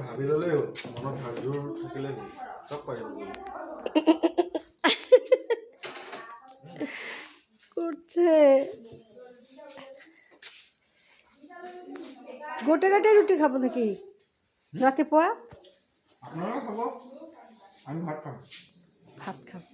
ভাবি ল'লে মনত ভাবজোৰ থাকিলে চব পাৰিব করছে গোটে গোটে রুটি খাবো নাকি রাতে পোয়া আপনারা খাব আমি ভাত খাম ভাত খাবো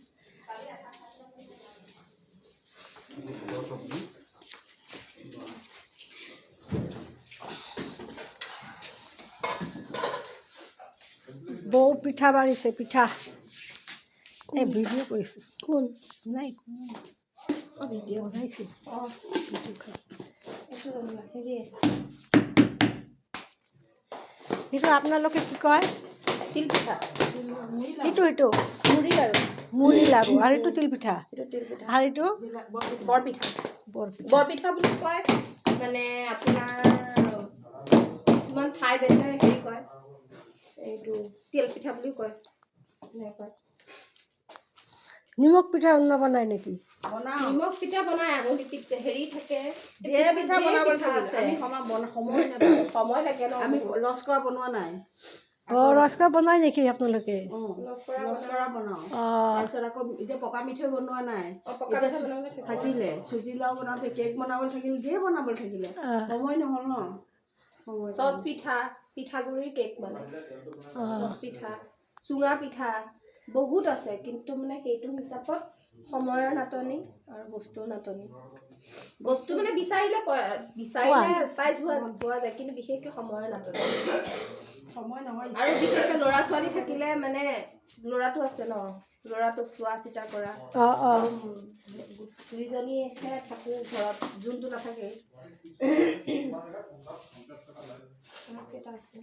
বউ পিঠা বাড়িছে পিঠা এই ভিডিও কৰিছে কোন নাই ভিডিও বনাইছে এইটো আপোনালোকে কি কয় তিল পিঠা এইটো এইটো মুড়ি লাড়ু মুড়ি লাড়ু আৰু এইটো তিল পিঠা এইটো তিল পিঠা আৰু এইটো বৰপিঠা বৰপিঠা বৰপিঠা বুলি কয় মানে আপোনাৰ কিছুমান ঠাই বেলেগ হেৰি কয় এইটো তিল পিঠা বুলি কয় এনেকৈ নিমখ পিঠা নবনাই নেকি নিমখ পিঠা বনাই আঙুলি পিঠা হেৰি থাকে ঢেৰ পিঠা বনাব আছে আমি সময় নাপাওঁ সময় লাগে ন আমি লস্কৰা বনোৱা নাই অঁ ৰসগোল্লা বনাই নেকি আপোনালোকে লস্কৰা বনাওঁ অঁ তাৰপিছত আকৌ এতিয়া পকা মিঠৈ বনোৱা নাই পকা পিঠা বনাবলৈ থাকে থাকিলে চুজি লাও বনাওঁতে কেক বনাবলৈ থাকিলে ঢেৰ বনাবলৈ থাকিলে সময় নহ'ল ন সময় চচ পিঠা পিঠাগুড়িৰ কেক মানে চচ পিঠা চুঙা পিঠা বহুত আছে কিন্তু মানে সেইটো হিচাপত সময়ৰ নাটনি আৰু বস্তুৰ নাটনি বস্তু মানে বিচাৰিলে পাই পোৱা যায় কিন্তু বিশেষকৈ সময়ৰ নাটনি সময় নহয় আৰু বিশেষকৈ ল'ৰা ছোৱালী থাকিলে মানে ল'ৰাটো আছে ন ল'ৰাটোক চোৱা চিতা কৰা অঁ অঁ দুইজনীহে থাকোঁ ঘৰত যোনটো নাথাকে কেইটা আছে